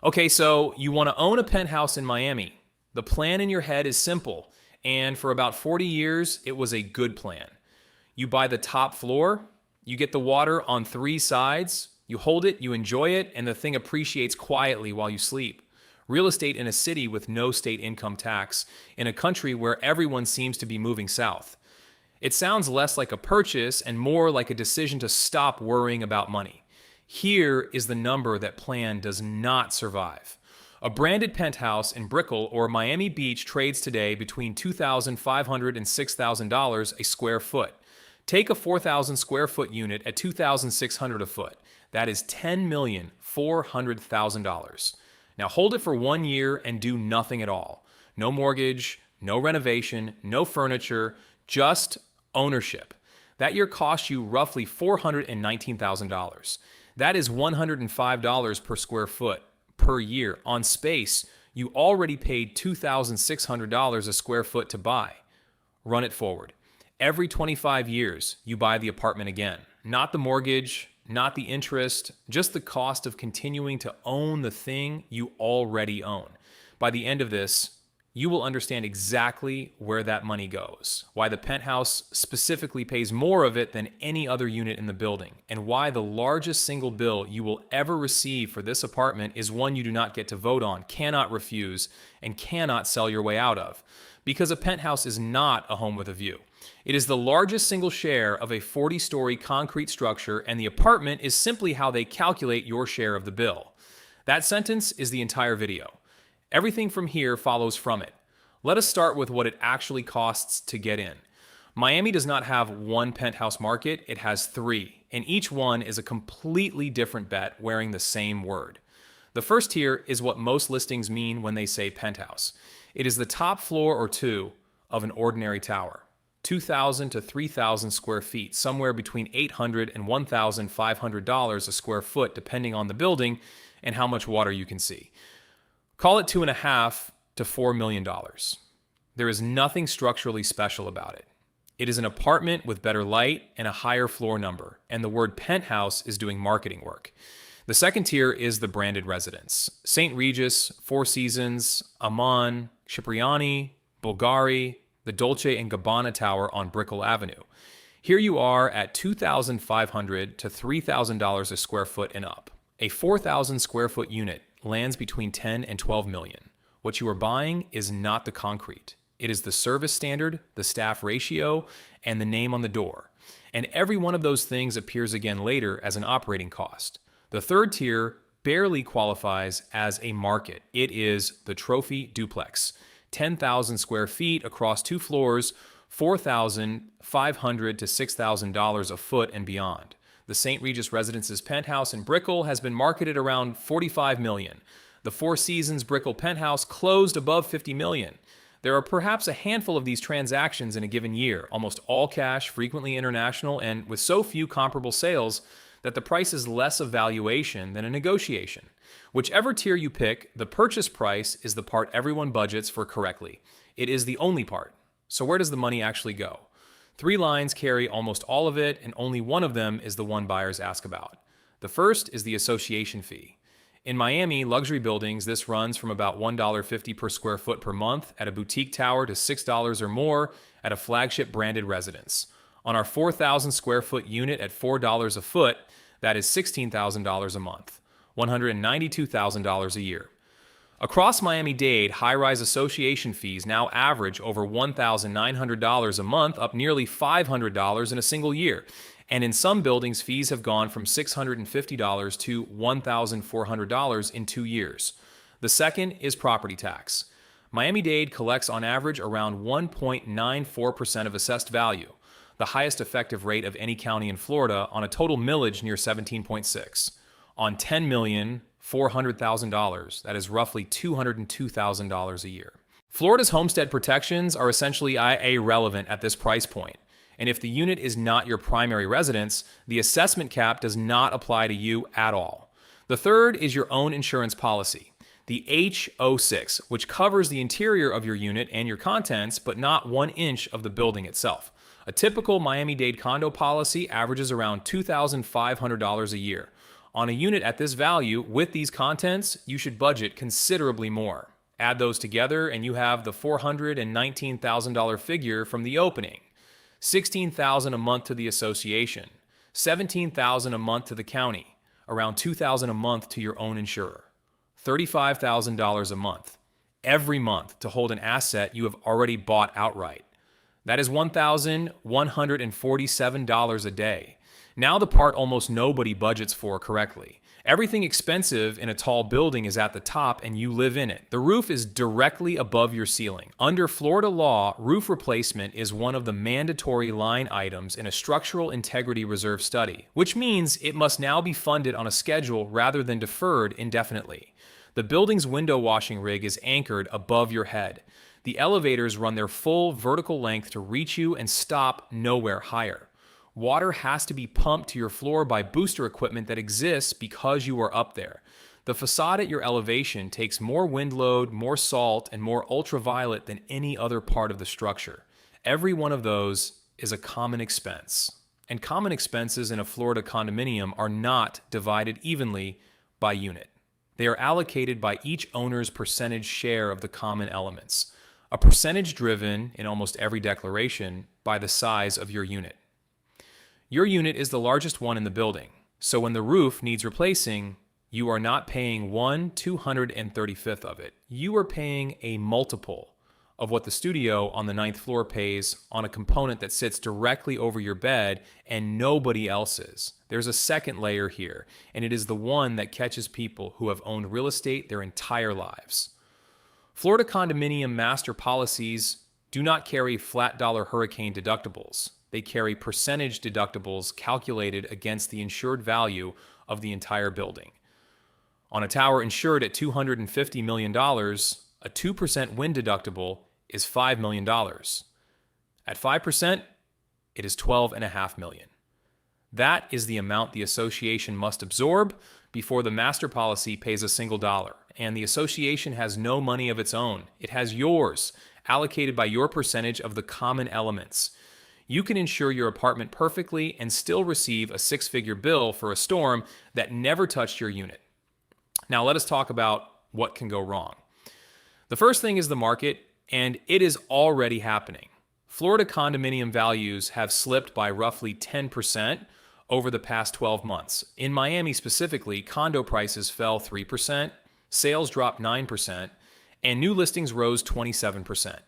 Okay, so you want to own a penthouse in Miami. The plan in your head is simple, and for about 40 years, it was a good plan. You buy the top floor, you get the water on three sides, you hold it, you enjoy it, and the thing appreciates quietly while you sleep. Real estate in a city with no state income tax, in a country where everyone seems to be moving south. It sounds less like a purchase and more like a decision to stop worrying about money. Here is the number that plan does not survive. A branded penthouse in Brickell or Miami Beach trades today between $2,500 and $6,000 a square foot. Take a 4,000 square foot unit at $2,600 a foot. That is $10,400,000. Now hold it for 1 year and do nothing at all. No mortgage, no renovation, no furniture, just ownership. That year cost you roughly $419,000. That is $105 per square foot per year. On space, you already paid $2,600 a square foot to buy. Run it forward. Every 25 years, you buy the apartment again. Not the mortgage, not the interest, just the cost of continuing to own the thing you already own. By the end of this, you will understand exactly where that money goes, why the penthouse specifically pays more of it than any other unit in the building, and why the largest single bill you will ever receive for this apartment is one you do not get to vote on, cannot refuse, and cannot sell your way out of. Because a penthouse is not a home with a view. It is the largest single share of a 40-story concrete structure, and the apartment is simply how they calculate your share of the bill. That sentence is the entire video. Everything from here follows from it. Let us start with what it actually costs to get in. Miami does not have one penthouse market, it has three, and each one is a completely different bet wearing the same word. The first tier is what most listings mean when they say penthouse. It is the top floor or two of an ordinary tower. 2,000 to 3,000 square feet, somewhere between $800 and $1,500 a square foot, depending on the building and how much water you can see. Call it $2.5 to $4 million. There is nothing structurally special about it. It is an apartment with better light and a higher floor number, and the word penthouse is doing marketing work. The second tier is the branded residence. St. Regis, Four Seasons, Aman, Cipriani, Bulgari, the Dolce & Gabbana Tower on Brickell Avenue. Here you are at $2,500 to $3,000 a square foot and up. A 4,000 square foot unit lands between 10 and 12 million. What you are buying is not the concrete. It is the service standard, the staff ratio, and the name on the door. And every one of those things appears again later as an operating cost. The third tier barely qualifies as a market. It is the trophy duplex. 10,000 square feet across two floors, $4,500 to $6,000 a foot and beyond. The St. Regis Residences penthouse in Brickell has been marketed around $45 million. The Four Seasons Brickell penthouse closed above $50 million. There are perhaps a handful of these transactions in a given year, almost all cash, frequently international, and with so few comparable sales that the price is less a valuation than a negotiation. Whichever tier you pick, the purchase price is the part everyone budgets for correctly. It is the only part. So where does the money actually go? Three lines carry almost all of it, and only one of them is the one buyers ask about. The first is the association fee. In Miami, luxury buildings, this runs from about $1.50 per square foot per month at a boutique tower to $6 or more at a flagship branded residence. On our 4,000 square foot unit at $4 a foot, that is $16,000 a month, $192,000 a year. Across Miami-Dade, high-rise association fees now average over $1,900 a month, up nearly $500 in a single year. And in some buildings, fees have gone from $650 to $1,400 in 2 years. The second is property tax. Miami-Dade collects on average around 1.94% of assessed value, the highest effective rate of any county in Florida, on a total millage near 17.6. On $10,400,000, that is roughly $202,000 a year. Florida's homestead protections are essentially irrelevant at this price point. And if the unit is not your primary residence, the assessment cap does not apply to you at all. The third is your own insurance policy, the H06, which covers the interior of your unit and your contents, but not 1 inch of the building itself. A typical Miami-Dade condo policy averages around $2,500 a year. On a unit at this value, with these contents, you should budget considerably more. Add those together and you have the $419,000 figure from the opening. $16,000 a month to the association, $17,000 a month to the county, around $2,000 a month to your own insurer, $35,000 a month, every month to hold an asset you have already bought outright. That is $1,147 a day. Now the part almost nobody budgets for correctly. Everything expensive in a tall building is at the top and you live in it. The roof is directly above your ceiling. Under Florida law, roof replacement is one of the mandatory line items in a structural integrity reserve study, which means it must now be funded on a schedule rather than deferred indefinitely. The building's window washing rig is anchored above your head. The elevators run their full vertical length to reach you and stop nowhere higher. Water has to be pumped to your floor by booster equipment that exists because you are up there. The facade at your elevation takes more wind load, more salt, and more ultraviolet than any other part of the structure. Every one of those is a common expense. And common expenses in a Florida condominium are not divided evenly by unit. They are allocated by each owner's percentage share of the common elements. A percentage driven, in almost every declaration, by the size of your unit. Your unit is the largest one in the building, so when the roof needs replacing, you are not paying 1/235th of it. You are paying a multiple of what the studio on the 9th floor pays on a component that sits directly over your bed and nobody else's. There's a second layer here, and it is the one that catches people who have owned real estate their entire lives. Florida condominium master policies do not carry flat dollar hurricane deductibles. They carry percentage deductibles calculated against the insured value of the entire building. On a tower insured at $250 million, a 2% wind deductible is $5 million. At 5%, it is $12.5 million. That is the amount the association must absorb before the master policy pays a single dollar. And the association has no money of its own. It has yours, allocated by your percentage of the common elements. You can insure your apartment perfectly and still receive a six-figure bill for a storm that never touched your unit. Now let us talk about what can go wrong. The first thing is the market, and it is already happening. Florida condominium values have slipped by roughly 10% over the past 12 months. In Miami specifically, condo prices fell 3%, sales dropped 9%, and new listings rose 27%.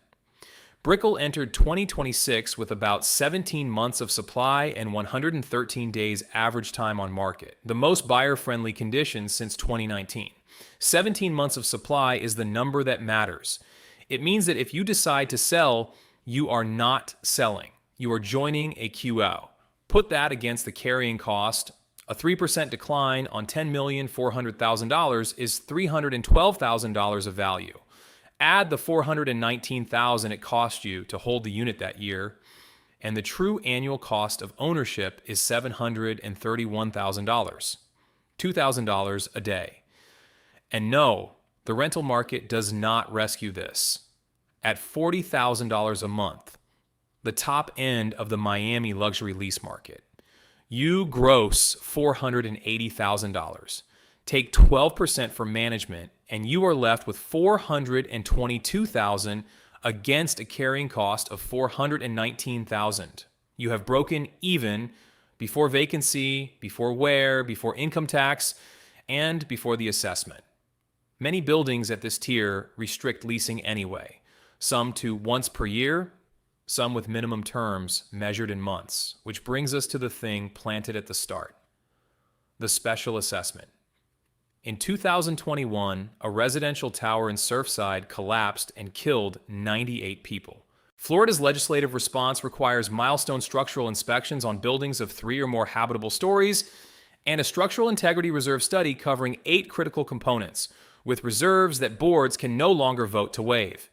Brickell entered 2026 with about 17 months of supply and 113 days average time on market, the most buyer-friendly conditions since 2019. 17 months of supply is the number that matters. It means that if you decide to sell, you are not selling. You are joining a QO. Put that against the carrying cost. A 3% decline on $10,400,000 is $312,000 of value. Add the $419,000 it cost you to hold the unit that year, and the true annual cost of ownership is $731,000, $2,000 a day. And no, the rental market does not rescue this. At $40,000 a month, the top end of the Miami luxury lease market, you gross $480,000. Take 12% for management, and you are left with $422,000 against a carrying cost of $419,000. You have broken even before vacancy, before wear, before income tax, and before the assessment. Many buildings at this tier restrict leasing anyway, some to once per year, some with minimum terms measured in months, which brings us to the thing planted at the start, the special assessment. In 2021, a residential tower in Surfside collapsed and killed 98 people. Florida's legislative response requires milestone structural inspections on buildings of 3 or more habitable stories and a structural integrity reserve study covering 8 critical components, with reserves that boards can no longer vote to waive.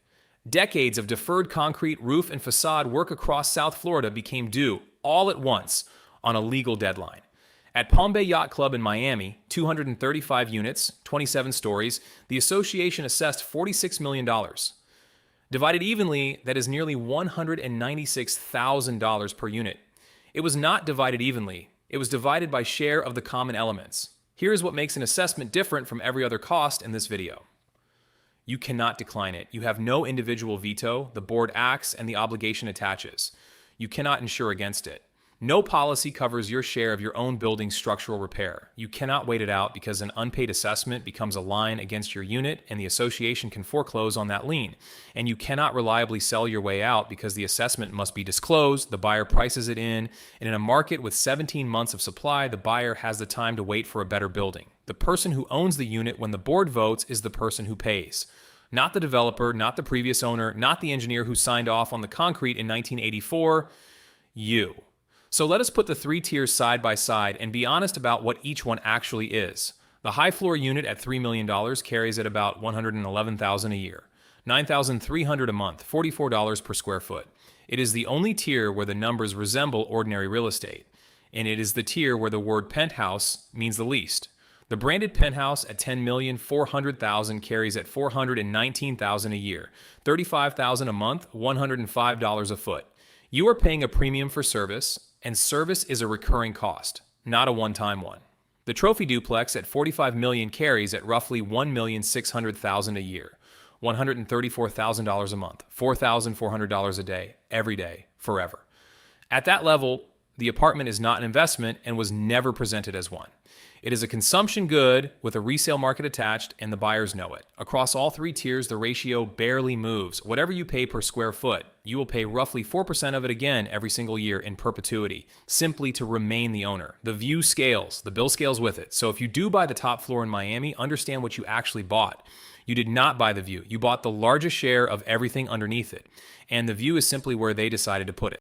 Decades of deferred concrete, roof, and facade work across South Florida became due all at once on a legal deadline. At Palm Bay Yacht Club in Miami, 235 units, 27 stories, the association assessed $46 million. Divided evenly, that is nearly $196,000 per unit. It was not divided evenly. It was divided by share of the common elements. Here's what makes an assessment different from every other cost in this video. You cannot decline it. You have no individual veto. The board acts and the obligation attaches. You cannot insure against it. No policy covers your share of your own building's structural repair. You cannot wait it out because an unpaid assessment becomes a line against your unit and the association can foreclose on that lien. And you cannot reliably sell your way out because the assessment must be disclosed, the buyer prices it in, and in a market with 17 months of supply, the buyer has the time to wait for a better building. The person who owns the unit when the board votes is the person who pays. Not the developer, not the previous owner, not the engineer who signed off on the concrete in 1984, you. So let us put the three tiers side by side and be honest about what each one actually is. The high floor unit at $3 million carries at about $111,000 a year, $9,300 a month, $44 per square foot. It is the only tier where the numbers resemble ordinary real estate, and it is the tier where the word penthouse means the least. The branded penthouse at $10,400,000 carries at $419,000 a year, $35,000 a month, $105 a foot. You are paying a premium for service, and service is a recurring cost, not a one-time one. The trophy duplex at $45 million carries at roughly $1,600,000 a year, $134,000 a month, $4,400 a day, every day, forever. At that level, the apartment is not an investment and was never presented as one. It is a consumption good with a resale market attached, and the buyers know it. Across all three tiers, the ratio barely moves. Whatever you pay per square foot, you will pay roughly 4% of it again every single year in perpetuity, simply to remain the owner. The view scales, the bill scales with it. So if you do buy the top floor in Miami, understand what you actually bought. You did not buy the view. You bought the largest share of everything underneath it. And the view is simply where they decided to put it.